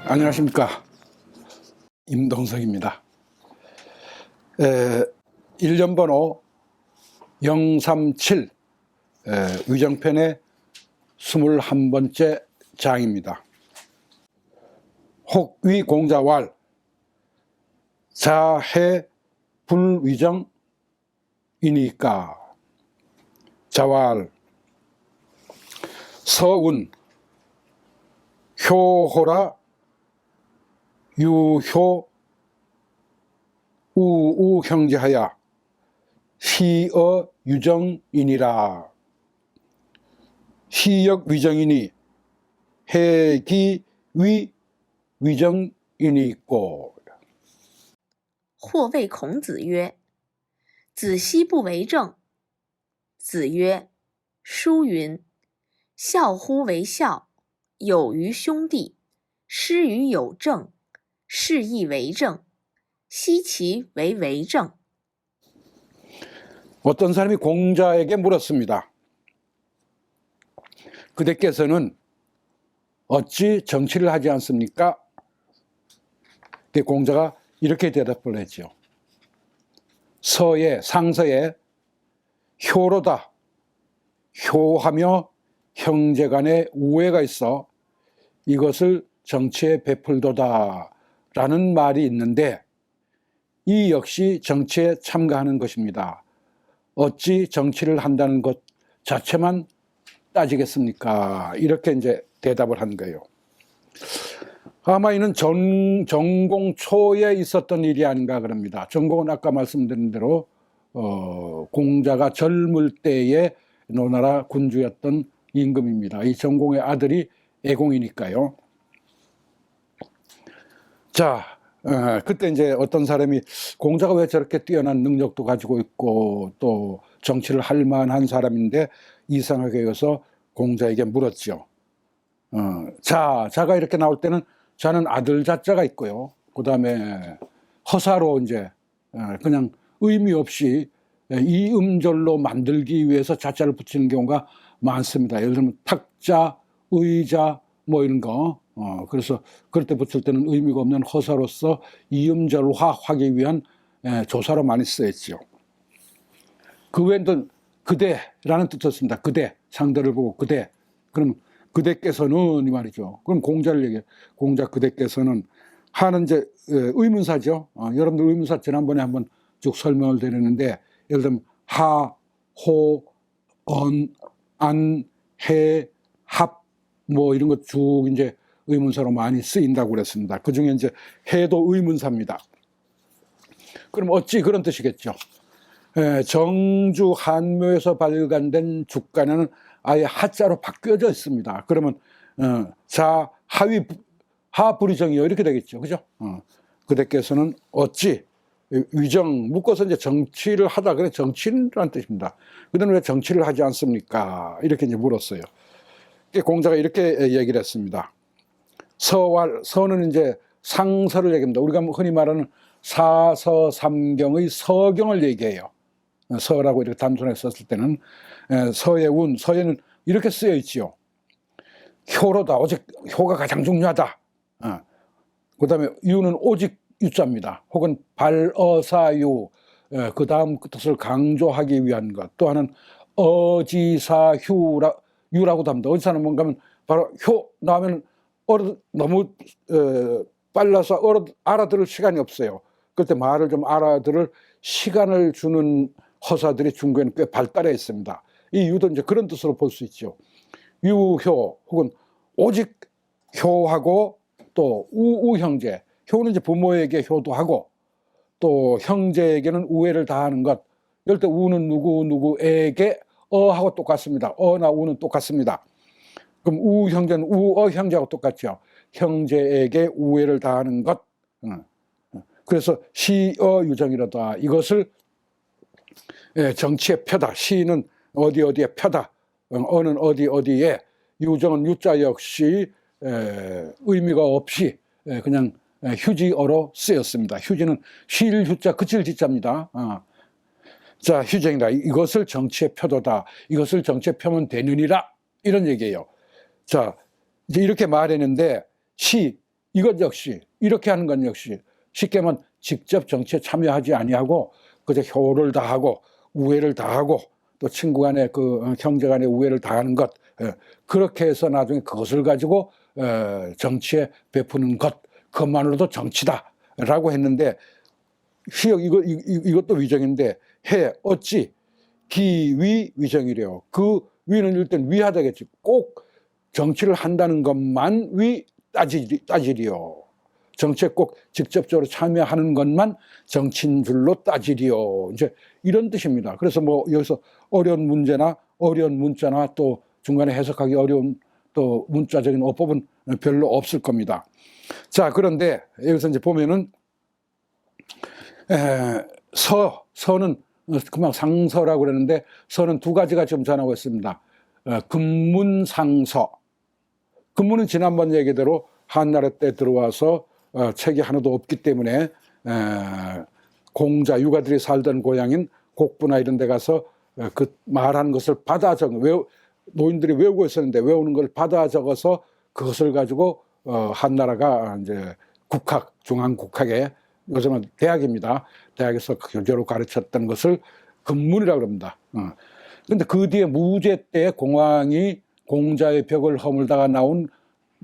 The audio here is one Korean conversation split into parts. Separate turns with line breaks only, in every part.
안녕하십니까, 임동석입니다. 일련번호 037 위정편의 21번째 장입니다. 혹위 공자왈 자해 불위정이니까. 자왈 서운 효호라 유효 우우 형제하야 시어 유정이니라. 시역 위정이니 해기 위 위정이니 있고.
或谓孔子曰：“子奚不为政？”子曰：“书云：孝乎为孝，友于兄弟，师于有政，是亦为政。奚其为政？”
어떤 사람이 공자에게 물었습니다. 그대께서는 어찌 정치를 하지 않습니까? 그때 공자가 이렇게 대답을 했죠. 상서에 효로다, 효하며 형제간의 우애가 있어 이것을 정치에 베풀도다 라는 말이 있는데, 이 역시 정치에 참가하는 것입니다. 어찌 정치를 한다는 것 자체만 따지겠습니까? 이렇게 이제 대답을 한 거예요. 아마 이는 전공 초에 있었던 일이 아닌가 그럽니다. 전공은 아까 말씀드린 대로 공자가 젊을 때의 노나라 군주였던 임금입니다. 이 전공의 아들이 애공이니까요. 자, 그때 이제 어떤 사람이 공자가 왜 저렇게 뛰어난 능력도 가지고 있고 또 정치를 할 만한 사람인데 이상하게 여서 공자에게 물었죠. 자가 이렇게 나올 때는 자는 아들 자자가 있고요. 그 다음에 허사로 이제 그냥 의미 없이 이음절로 만들기 위해서 자자를 붙이는 경우가 많습니다. 예를 들면 탁자, 의자 뭐 이런 거. 그래서 그럴 때 붙일 때는 의미가 없는 허사로서 이음절화하기 위한 조사로 많이 쓰였죠. 그 외에는 그대라는 뜻이었습니다. 그대, 상대를 보고 그대. 그럼 그대께서는 이 말이죠. 그럼 공자를 얘기해요. 공자 그대께서는 하는 이제 의문사죠. 여러분들 의문사 지난번에 한번 쭉 설명을 드렸는데, 예를 들면 하, 호, 안, 해, 합 뭐 이런 것 쭉 이제 의문사로 많이 쓰인다고 그랬습니다. 그 중에 이제 해도 의문사입니다. 그럼 어찌 그런 뜻이겠죠. 정주 한묘에서 발간된 주간에는 아예 하자로 바뀌어져 있습니다. 그러면 자 하위 하불위정이요 이렇게 되겠죠. 그죠? 그대께서는 어찌 위정 묶어서 이제 정치를 하다, 그래 정치인이라는 뜻입니다. 그들은 왜 정치를 하지 않습니까? 이렇게 이제 물었어요. 공자가 이렇게 얘기를 했습니다. 서는 이제 상서를 얘기합니다. 우리가 흔히 말하는 사서삼경의 서경을 얘기해요. 서라고 이렇게 단순하게 썼을 때는 서의 운, 서에는 이렇게 쓰여 있지요. 효로다, 오직 효가 가장 중요하다. 그 다음에 유는 오직 유자입니다. 혹은 발어사유, 그 다음 뜻을 강조하기 위한 것. 또 하나는 어지사유라고도 합니다. 어지사는 뭔가 하면 바로 효 나오면 너무 빨라서 알아들을 시간이 없어요. 그때 말을 좀 알아들을 시간을 주는 허사들이 중국에는 꽤 발달해 있습니다. 이 유도 이제 그런 뜻으로 볼 수 있죠. 유효 혹은 오직 효하고 또 우형제. 효는 이제 부모에게 효도하고 또 형제에게는 우애를 다하는 것. 이럴 때 우는 누구에게 어하고 똑같습니다. 어나 우는 똑같습니다. 그럼 우형제는 우어형제하고 똑같죠. 형제에게 우애를 다하는 것. 그래서 시어유정이라다. 이것을 정치의 표다. 시는 어디에 표다. 어는 어디에. 유정은 유자 역시 의미가 없이 그냥 휴지어로 쓰였습니다. 휴지는 쉴 휴자 그칠 지자입니다. 자, 휴정이다. 이것을 정치의 표도다. 이것을 정치에 펴면 되느니라. 이런 얘기예요. 자, 이제 이렇게 말했는데 이것 역시 이렇게 하는 건 역시 쉽게 말하면 직접 정치에 참여하지 아니하고 그저 효를 다하고 우애를 다하고 또 친구 간에 그 형제 간에 우애를 다하는 것, 그렇게 해서 나중에 그것을 가지고 정치에 베푸는 것, 그것만으로도 정치다라고 했는데, 이것도 위정인데 해 어찌 기위 위정이래요. 그 위는 일단 위하다겠지. 꼭 정치를 한다는 것만 따지리요. 정치에 꼭 직접적으로 참여하는 것만 정치인 줄로 따지리요. 이제 이런 뜻입니다. 그래서 뭐 여기서 어려운 문제나 어려운 문자나 또 중간에 해석하기 어려운 또 문자적인 어법은 별로 없을 겁니다. 자, 그런데 여기서 이제 보면은 서는 금방 상서라고 그러는데, 서는 두 가지가 지금 전하고 있습니다. 금문상서. 금문은 지난번 얘기대로 한나라 때 들어와서 책이 하나도 없기 때문에 공자, 유가들이 살던 고향인 곡부나 이런 데 가서 그 말하는 것을 받아 적어, 노인들이 외우고 있었는데 외우는 걸 받아 적어서 그것을 가지고 한나라가 이제 국학, 중앙국학에, 요즘은 대학입니다. 대학에서 교재로 가르쳤던 것을 금문이라고 합니다. 그런데 그 뒤에 무제 때 공왕이 공자의 벽을 허물다가 나온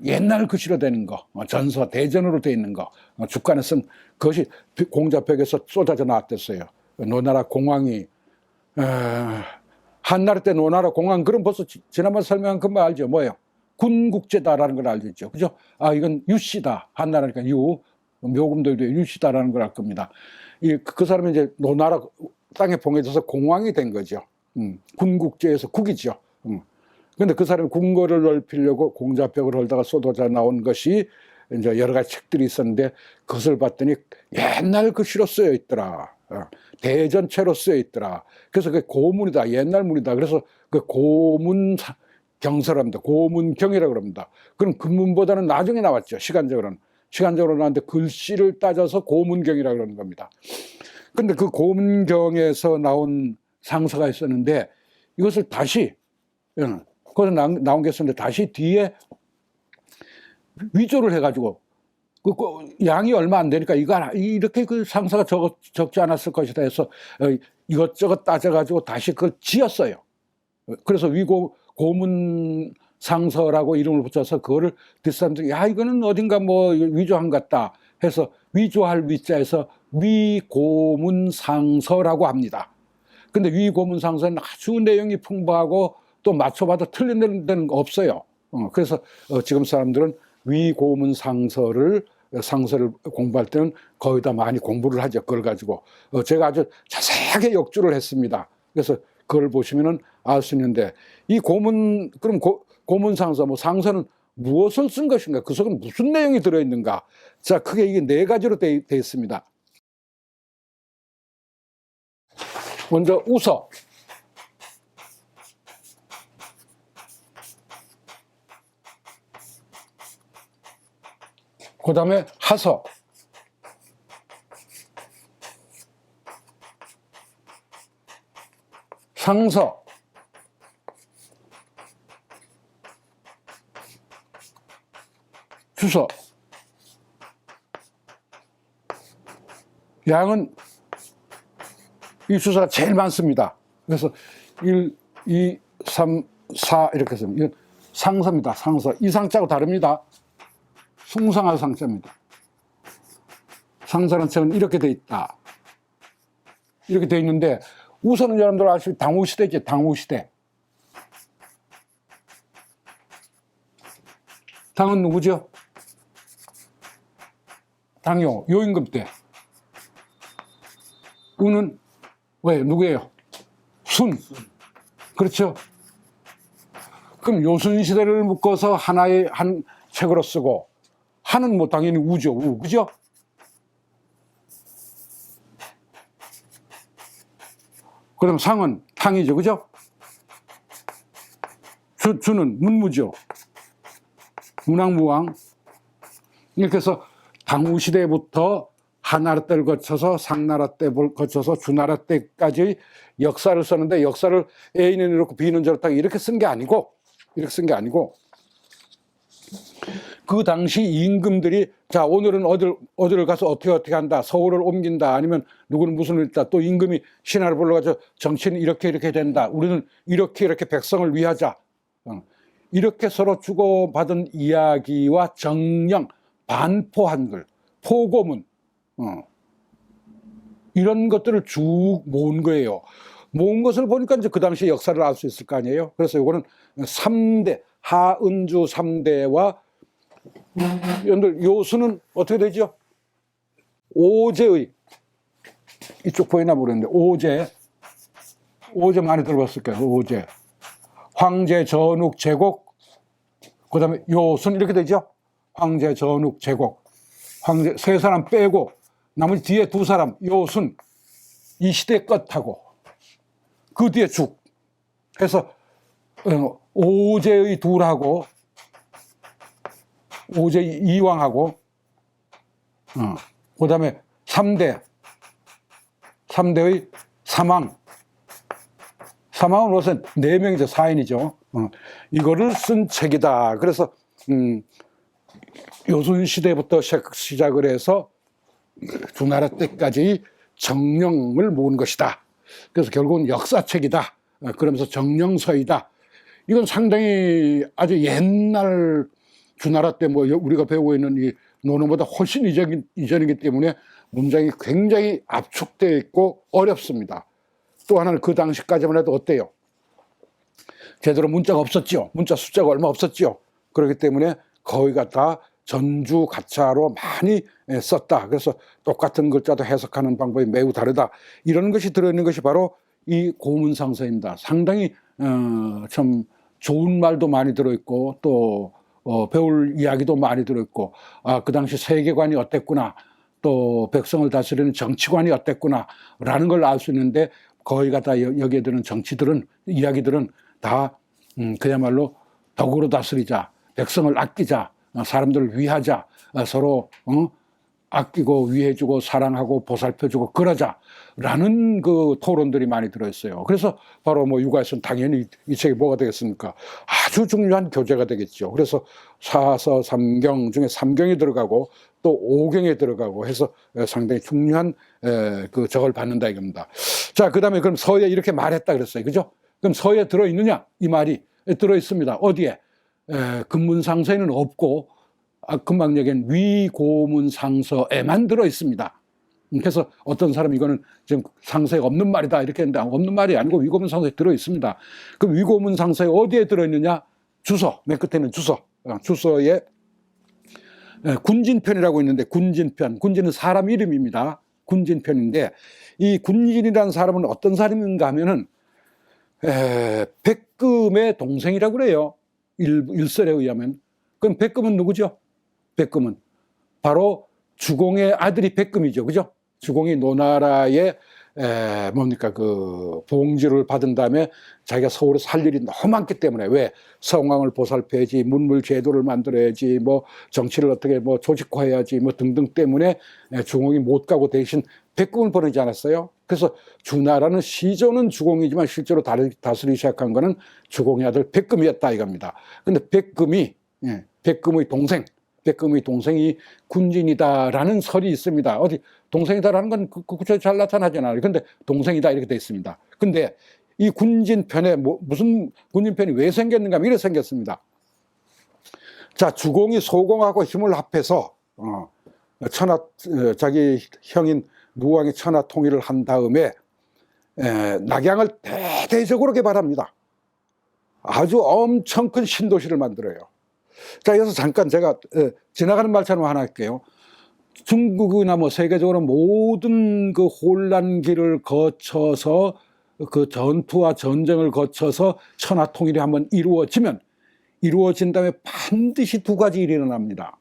옛날 글씨로 되는 거, 전서, 대전으로 되어 있는 거, 주간에 쓴 그것이 공자 벽에서 쏟아져 나왔댔어요. 노나라 공왕이, 한나라 때 노나라 공왕, 그럼 벌써 지난번 설명한 그 말 알죠? 뭐예요? 군국제다라는 걸 알죠? 그죠? 아, 이건 유씨다. 한나라니까 묘금들도 유씨다라는 걸 알 겁니다. 그 사람이 이제 노나라 땅에 봉해져서 공왕이 된 거죠. 군국제에서 국이죠. 그런데 그 사람이 궁궐을 넓히려고 공자벽을 헐다가 쏟아져 나온 것이 이제 여러 가지 책들이 있었는데, 그것을 봤더니 옛날 글씨로 쓰여 있더라. 대전체로 쓰여 있더라. 그래서 그게 고문이다. 옛날 문이다. 그래서 그 고문 경서랍니다. 고문경이라고 합니다. 그럼 금문보다는 나중에 나왔죠. 시간적으로 나왔는데 글씨를 따져서 고문경이라고 그러는 겁니다. 근데 그 고문경에서 나온 상서가 있었는데, 이것을 다시, 거기서 나온 게 있었는데 다시 뒤에 위조를 해가지고, 그 양이 얼마 안 되니까 이렇게 그 상서가 적지 않았을 것이다 해서 이것저것 따져가지고 다시 그걸 지었어요. 그래서 고문 상서라고 이름을 붙여서 그거를 뒷사람들이 야, 이거는 어딘가 뭐 위조한 것 같다 해서 위조할 위자에서 위고문상서라고 합니다. 근데 위고문상서는 아주 내용이 풍부하고 또 맞춰봐도 틀린 데는 없어요. 그래서 지금 사람들은 위고문상서를 공부할 때는 거의 다 많이 공부를 하죠. 그걸 가지고 제가 아주 자세하게 역주를 했습니다. 그래서 그걸 보시면은 알 수 있는데, 이 그럼 고문상서, 뭐 상서는 무엇을 쓴 것인가? 그 속에 무슨 내용이 들어있는가? 자, 크게 이게 네 가지로 되어 있습니다. 먼저 우서. 그 다음에 하서. 상서. 주서. 양은 이 주소가 제일 많습니다. 그래서 1, 2, 3, 4 이렇게 씁니다. 이건 상서입니다. 상서. 이 상자하고 다릅니다. 숭상할 상자입니다. 상서라는 책은 이렇게 돼 있다. 이렇게 돼 있는데, 우서는 여러분들 아시죠? 당우시대죠. 당우시대. 당은 누구죠? 당요, 요임금 때. 우는 왜 누구예요? 순. 그렇죠? 그럼 요순 시대를 묶어서 하나의 한 책으로 쓰고, 하는 뭐 당연히 우죠. 우. 그죠? 그럼 상은 탕이죠. 그죠? 주는 문무죠. 문왕무왕. 이렇게 해서 당우시대부터 한나라 때를 거쳐서 상나라 때를 거쳐서 주나라 때까지 역사를 썼는데, 역사를 A는 이렇고 B는 저렇다 이렇게 쓴 게 아니고 그 당시 임금들이 자 오늘은 어디를 가서 어떻게 한다, 서울을 옮긴다, 아니면 누구는 무슨 일 있다, 또 임금이 신하를 불러가지고 정치는 이렇게 된다, 우리는 이렇게 백성을 위하자, 이렇게 서로 주고받은 이야기와 정령, 반포한 글, 포고문, 이런 것들을 쭉 모은 거예요. 모은 것을 보니까 이제 그 당시 역사를 알 수 있을 거 아니에요. 그래서 이거는 3대, 하은주 3대와 여러분들 요수는 어떻게 되죠? 오제의, 이쪽 보이나 모르겠는데 오제 많이 들어봤을 거예요. 오제, 황제, 전욱, 제곡, 그 다음에 요순 이렇게 되죠. 황제, 전욱, 제곡, 황제 세 사람 빼고 나머지 뒤에 두 사람 요순, 이 시대 끝하고 그 뒤에 죽 해서 오제의 둘하고 오제 이왕하고 그 다음에 3대의 사망, 사망은 우선 4명이죠. 4인이죠. 이거를 쓴 책이다. 그래서 요순 시대부터 시작을 해서 주나라 때까지 정령을 모은 것이다. 그래서 결국은 역사책이다. 그러면서 정령서이다. 이건 상당히 아주 옛날 주나라 때 뭐 우리가 배우고 있는 이 논어보다 훨씬 이전이기 때문에 문장이 굉장히 압축되어 있고 어렵습니다. 또 하나는 그 당시까지만 해도 어때요? 제대로 문자가 없었죠. 문자 숫자가 얼마 없었죠. 그렇기 때문에 거의가 다 전주 가차로 많이 썼다. 그래서 똑같은 글자도 해석하는 방법이 매우 다르다. 이런 것이 들어있는 것이 바로 이 고문상서입니다. 상당히 참 좋은 말도 많이 들어있고 또 배울 이야기도 많이 들어있고 그 당시 세계관이 어땠구나, 또 백성을 다스리는 정치관이 어땠구나 라는 걸 알 수 있는데 거의가 다 여기에 드는 이야기들은 다 그야말로 덕으로 다스리자, 백성을 아끼자, 사람들을 위하자, 서로 아끼고 위해주고 사랑하고 보살펴주고 그러자라는 그 토론들이 많이 들어있어요. 그래서 바로 뭐 육아에서는 당연히 이 책이 뭐가 되겠습니까? 아주 중요한 교재가 되겠죠. 그래서 사서 삼경 중에 삼경이 들어가고 또 오경에 들어가고 해서 상당히 중요한 그 적을 받는다 이겁니다. 자, 그 다음에 그럼 서에 이렇게 말했다 그랬어요. 그죠? 그럼 서에 들어있느냐? 이 말이 들어있습니다. 어디에? 금문상서에는 없고 금방 얘기한 위고문상서에만 들어있습니다. 그래서 어떤 사람이 이거는 지금 상서에 없는 말이다 이렇게 했는데 없는 말이 아니고 위고문상서에 들어있습니다. 그럼 위고문상서에 어디에 들어있느냐? 주서, 맨 끝에 있는 주서. 주서에 군진편이라고 있는데 군진은 사람 이름입니다. 군진편인데 이 군진이라는 사람은 어떤 사람인가 하면은 백금의 동생이라고 그래요. 일설에 의하면. 그럼 백금은 누구죠? 백금은 바로 주공의 아들이 백금이죠. 그죠? 주공이 노나라의 뭡니까 그 봉지를 받은 다음에 자기가 서울에 살 일이 너무 많기 때문에 왜 성왕을 보살펴야지, 문물 제도를 만들어야지, 뭐 정치를 어떻게 뭐 조직화해야지 뭐 등등 때문에 주공이 못 가고 대신 백금을 보내지 않았어요. 그래서 주나라는 시조는 주공이지만 실제로 다스리기 시작한 거는 주공의 아들 백금이었다 이겁니다. 근데 백금의 동생이 군진이다라는 설이 있습니다. 어디 동생이다라는 건 구체적으로 잘 나타나지 않아요. 근데 동생이다 이렇게 돼 있습니다. 근데 이 군진편에 무슨 군진편이 왜 생겼는가 하면 이렇게 생겼습니다. 자, 주공이 소공하고 힘을 합해서 자기 형인 무왕이 천하 통일을 한 다음에 낙양을 대대적으로 개발합니다. 아주 엄청 큰 신도시를 만들어요. 자, 여기서 잠깐 제가 지나가는 말처럼 하나 할게요. 중국이나 뭐 세계적으로 모든 그 혼란기를 거쳐서 그 전투와 전쟁을 거쳐서 천하 통일이 한번 이루어진 다음에 반드시 두 가지 일이 일어납니다.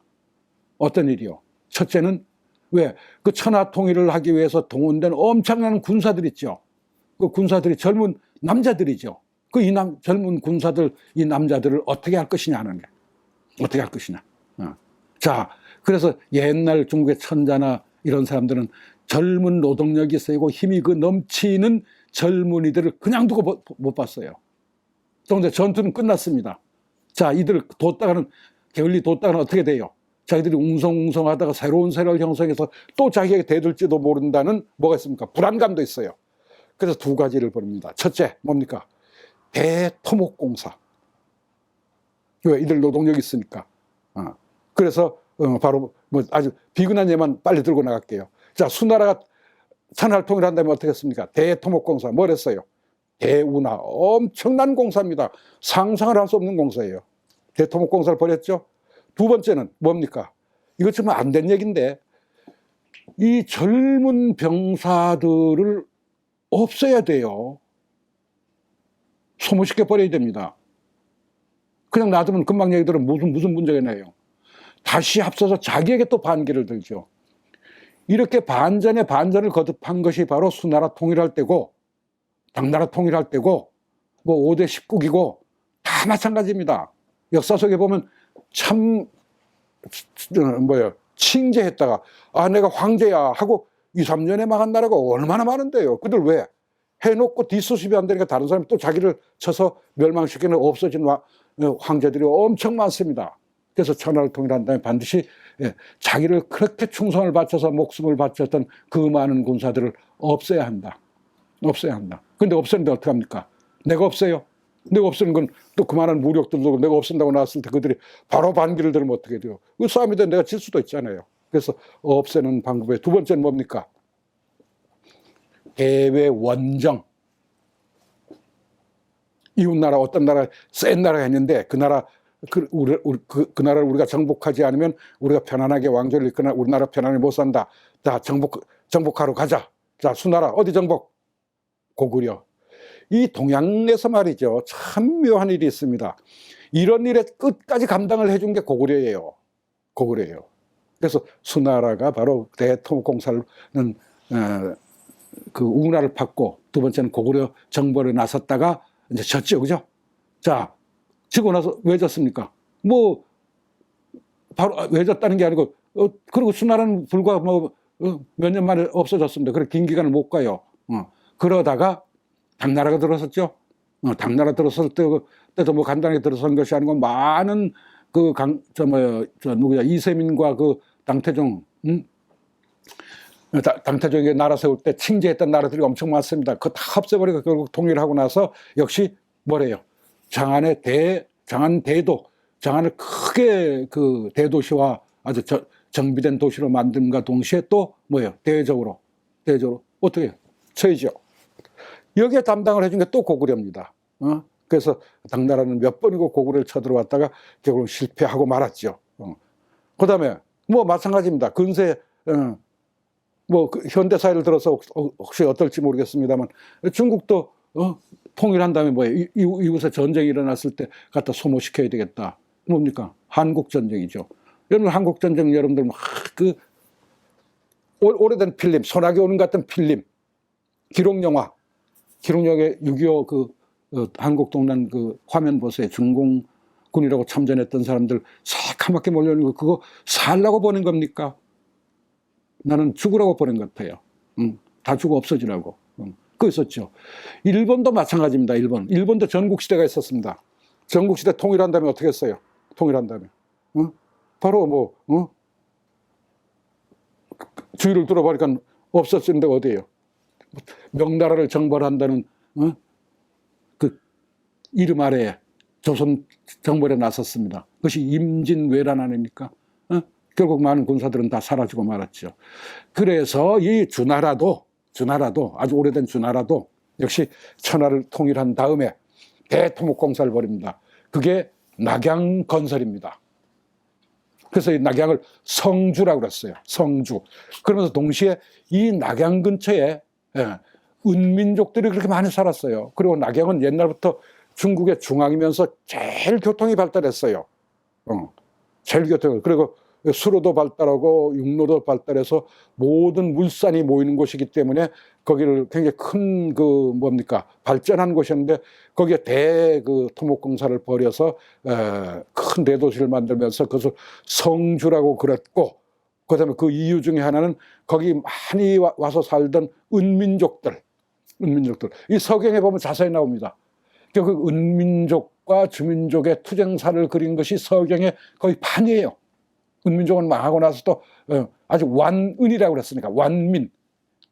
어떤 일이요? 첫째는 왜? 그 천하 통일을 하기 위해서 동원된 엄청난 군사들 있죠. 그 군사들이 젊은 남자들이죠. 그 젊은 군사들, 이 남자들을 어떻게 할 것이냐 하는 게. 어떻게 할 것이냐. 자, 그래서 옛날 중국의 천자나 이런 사람들은 젊은 노동력이 세고 힘이 그 넘치는 젊은이들을 그냥 두고 못 봤어요. 또 이제 전투는 끝났습니다. 자, 이들을 뒀다가는 게을리 뒀다가는 어떻게 돼요? 자기들이 웅성웅성하다가 새로운 세력을 형성해서 또 자기에게 대들지도 모른다는 뭐가 있습니까? 불안감도 있어요. 그래서 두 가지를 벌입니다. 첫째 뭡니까? 대토목공사. 왜? 이들 노동력이 있으니까. 그래서 바로 뭐 아주 비근한 예만 빨리 들고 나갈게요. 자, 수나라가 천하를 통일한다면 어떻게 했습니까? 대토목공사. 뭘 했어요? 대운하. 엄청난 공사입니다. 상상을 할 수 없는 공사예요. 대토목공사를 벌였죠. 두 번째는 뭡니까? 이것 정말 안 된 얘기인데 이 젊은 병사들을 없애야 돼요. 소모시켜 버려야 됩니다. 그냥 놔두면 금방 얘기들은 무슨 문제가 나요. 다시 합쳐서 자기에게 또 반기를 들죠. 이렇게 반전에 반전을 거듭한 것이 바로 수나라 통일할 때고 당나라 통일할 때고 뭐 5대 10국이고 다 마찬가지입니다. 역사 속에 보면 참 칭제했다가 내가 황제야 하고 2, 3년에 망한 나라가 얼마나 많은데요. 그들 왜? 해놓고 뒷수습이 안 되니까 다른 사람이 또 자기를 쳐서 멸망시키는 없어진 황제들이 엄청 많습니다. 그래서 천하를 통일한 다음에 반드시 자기를 그렇게 충성을 바쳐서 목숨을 바쳤던 그 많은 군사들을 없애야 한다. 없애야 한다. 근데 없애는데 어떡합니까? 내가 없애요. 내가 없애는 건 또 그만한 무력들도 내가 없앤다고 나왔을 때 그들이 바로 반기를 들으면 어떻게 돼요? 그 싸움이 돼 내가 질 수도 있잖아요. 그래서 없애는 방법의 두 번째는 뭡니까? 대외 원정. 이웃나라 어떤 나라 센 나라가 있는데 그 나라 그 나라를 우리가 정복하지 않으면 우리가 편안하게 왕조를 이끌거나 우리나라 편안하게 못 산다. 자, 정복하러 가자. 자, 수나라 어디 정복? 고구려. 이 동양에서 말이죠. 참 묘한 일이 있습니다. 이런 일에 끝까지 감당을 해준 게 고구려예요. 고구려예요. 그래서 수나라가 바로 대토목공사는 그 우나를 팠고 두 번째는 고구려 정벌에 나섰다가 이제 졌죠. 그죠? 자, 지고 나서 왜 졌습니까? 뭐 바로 왜 졌다는 게 아니고 그리고 수나라는 불과 뭐 몇 년 만에 없어졌습니다. 그래 긴 기간을 못 가요. 그러다가 당나라가 들어섰죠. 당나라 들어섰을 때도 뭐 간단하게 들어선 것이 아니고 많은 그 누구야 이세민과 그 당태종, 당태종이 나라 세울 때 칭제했던 나라들이 엄청 많습니다. 그거 다 없애버리고 결국 통일하고 나서 역시 뭐래요? 장안대도, 장안을 크게 그 대도시와 아주 정비된 도시로 만듦과 동시에 또 뭐예요? 대외적으로 어떻게 해요? 처해죠. 여기에 담당을 해준 게 또 고구려입니다. 그래서 당나라는 몇 번이고 고구려를 쳐들어왔다가 결국 실패하고 말았죠. 그 다음에 뭐 마찬가지입니다. 근세 뭐 현대사회를 들어서 혹시 어떨지 모르겠습니다만 중국도 통일한 다음에 뭐예요? 이웃에 전쟁이 일어났을 때 갖다 소모시켜야 되겠다. 뭡니까? 한국전쟁이죠. 여러분 한국전쟁 여러분들 막 그 오래된 필름, 소나기 오는 같은 필름, 기록영화, 기록역에 6.25 한국동란 그 화면 보세요. 중공군이라고 참전했던 사람들 새카맣게 몰려오는 거 그거 살라고 보낸 겁니까? 나는 죽으라고 보낸 것 같아요. 다 죽어 없어지라고. 그거 있었죠. 일본도 마찬가지입니다. 일본도 전국시대가 있었습니다. 전국시대 통일한 다음에 어떻게 했어요? 통일한 다음에. 바로 주위를 뚫어버리니까 없어지는데 어디예요? 명나라를 정벌한다는 그 이름 아래에 조선 정벌에 나섰습니다. 그것이 임진왜란 아닙니까? 결국 많은 군사들은 다 사라지고 말았죠. 그래서 이 주나라도 아주 오래된 주나라도 역시 천하를 통일한 다음에 대토목공사를 벌입니다. 그게 낙양건설입니다. 그래서 이 낙양을 성주라고 그랬어요. 성주. 그러면서 동시에 이 낙양 근처에 은민족들이 그렇게 많이 살았어요. 그리고 낙양은 옛날부터 중국의 중앙이면서 제일 교통이 발달했어요. 제일 교통이. 그리고 수로도 발달하고 육로도 발달해서 모든 물산이 모이는 곳이기 때문에 거기를 굉장히 큰 발전한 곳이었는데 거기에 토목공사를 벌여서 큰 대도시를 만들면서 그것을 성주라고 그랬고 그다음에 그 이유 중에 하나는 거기 많이 와서 살던 은민족들 이 서경에 보면 자세히 나옵니다. 결국 은민족과 주민족의 투쟁사를 그린 것이 서경의 거의 반이에요. 은민족은 망하고 나서 또 아주 완은이라고 그랬으니까 완민,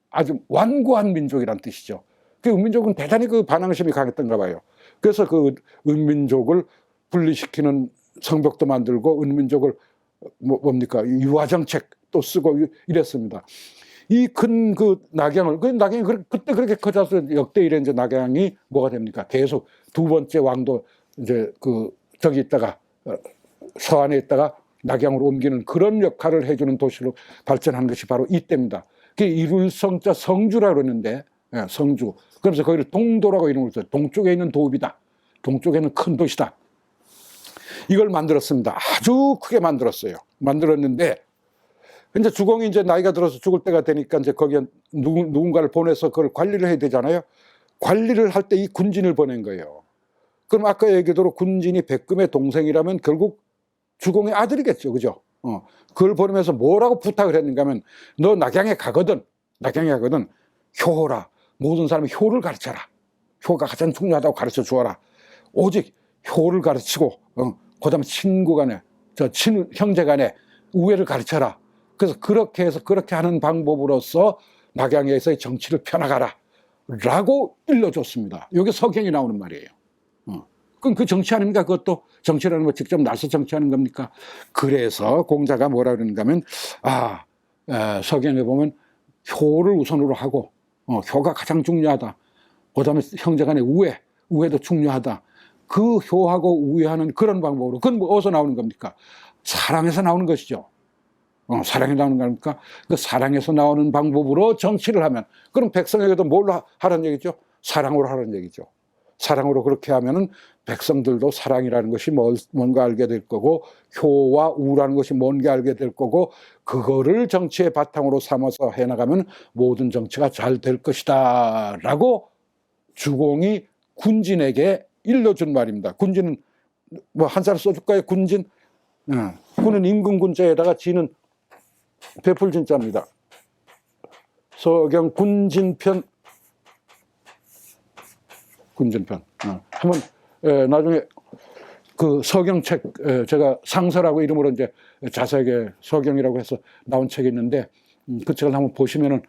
아주 완고한 민족이란 뜻이죠. 그 은민족은 대단히 그 반항심이 강했던가 봐요. 그래서 그 은민족을 분리시키는 성벽도 만들고 은민족을 뭡니까 유화정책도 쓰고 이랬습니다. 이 큰 그 낙양을 그 낙양이 그때 그렇게 커져서 역대 이래 이제 낙양이 뭐가 됩니까? 계속 두 번째 왕도 이제 그 저기 있다가 서안에 있다가 낙양으로 옮기는 그런 역할을 해주는 도시로 발전한 것이 바로 이때입니다. 그게 이룰성자 성주라고 그러는데 성주. 그러면서 거기를 동도라고 이름을 써요. 동쪽에 있는 도읍이다. 동쪽에는 큰 도시다. 이걸 만들었습니다. 아주 크게 만들었어요. 만들었는데 이제 주공이 이제 나이가 들어서 죽을 때가 되니까 이제 거기에 누군가를 보내서 그걸 관리를 해야 되잖아요. 관리를 할 때 이 군진을 보낸 거예요. 그럼 아까 얘기대로 군진이 백금의 동생이라면 결국 주공의 아들이겠죠. 그죠? 그걸 보내면서 뭐라고 부탁을 했는가 하면 너 낙양에 가거든 효라. 모든 사람이 효를 가르쳐라. 효가 가장 중요하다고 가르쳐 주어라. 오직 효를 가르치고 그다음에 친구 간에 형제 간에 우애를 가르쳐라. 그래서 그렇게 해서 그렇게 하는 방법으로서 낙양에서의 정치를 펴나가라 라고 일러줬습니다. 이게 서경이 나오는 말이에요. 그럼 그 정치 아닙니까? 그것도 정치라는 거 직접 나서 정치하는 겁니까? 그래서 공자가 뭐라 그러는가 하면 서경에 보면 효를 우선으로 하고 효가 가장 중요하다. 그다음에 형제 간의 우애도 중요하다. 그 효하고 우애하는 그런 방법으로 그건 뭐 어디서 나오는 겁니까? 사랑에서 나오는 것이죠. 사랑에 나오는 거 아닙니까? 그 사랑에서 나오는 방법으로 정치를 하면 그럼 백성에게도 뭘로 하라는 얘기죠? 사랑으로 하라는 얘기죠. 사랑으로 그렇게 하면은 백성들도 사랑이라는 것이 뭔가 알게 될 거고 효와 우라는 것이 뭔가 알게 될 거고 그거를 정치의 바탕으로 삼아서 해나가면 모든 정치가 잘 될 것이다 라고 주공이 군진에게 일러준 말입니다. 군진은 뭐 한 살 써줄까요? 군진? 군은 임금군자에다가 지는 배풀진자입니다. 서경 군진편. 한번 나중에 그 서경책 제가 상서라고 이름으로 이제 자세하게 서경이라고 해서 나온 책이 있는데 그 책을 한번 보시면은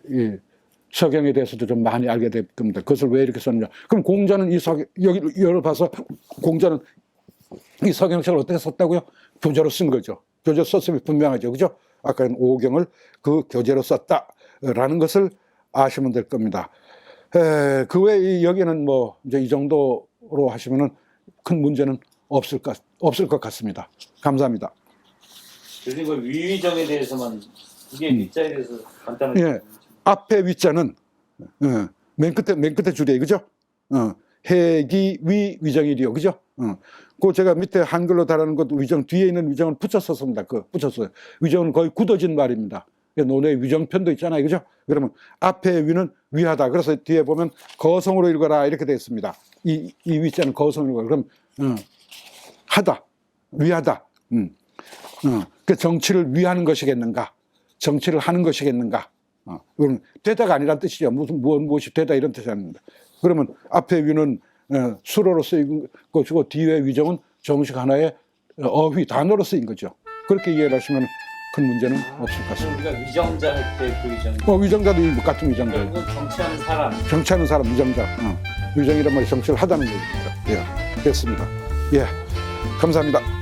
이 서경에 대해서도 좀 많이 알게 될 겁니다. 그것을 왜 이렇게 썼느냐. 그럼 공자는 여기 열어봐서 공자는 이 서경책을 어떻게 썼다고요? 교재로 쓴 거죠. 교재로 썼으면 분명하죠. 그죠? 아까 오경을 그 교재로 썼다라는 것을 아시면 될 겁니다. 그 외에 여기는 뭐 이제 이 정도로 하시면은 큰 문제는 없을 것 같습니다. 감사합니다.
교수님 그 위위정에 대해서만 이게 위자에 대해서 간단하게.
예, 앞에 위자는 맨 끝에 줄이에요, 그죠? 해기 위 위정이리요, 그죠? 그 제가 밑에 한글로 달아놓은 것도 위정 뒤에 있는 위정은 붙였었습니다. 붙였어요. 위정은 거의 굳어진 말입니다. 논의 위정편도 있잖아요, 그죠? 그러면 앞에 위는 위하다. 그래서 뒤에 보면 거성으로 읽어라 이렇게 되어 있습니다. 이 위자는 거성으로 읽어라. 그럼 하다, 위하다. 그 정치를 위하는 것이겠는가? 정치를 하는 것이겠는가? 그럼 되다가 아니란 뜻이죠. 무엇이 되다 이런 뜻이 아닙니다. 그러면 앞에 위는 수로로 쓰인 것이고 뒤에 위정은 정식 하나의 어휘 단어로 쓰인 거죠. 그렇게 이해를 하시면 큰 문제는 없을 것 같습니다.
우리가 위정자 할 때 그 위정.
위정자도 같은 위정자.
결국은 정치하는 사람.
정치하는 사람 위정자. 위정이란 말이 정치를 하다는 얘기입니다. 예, 됐습니다. 예, 감사합니다.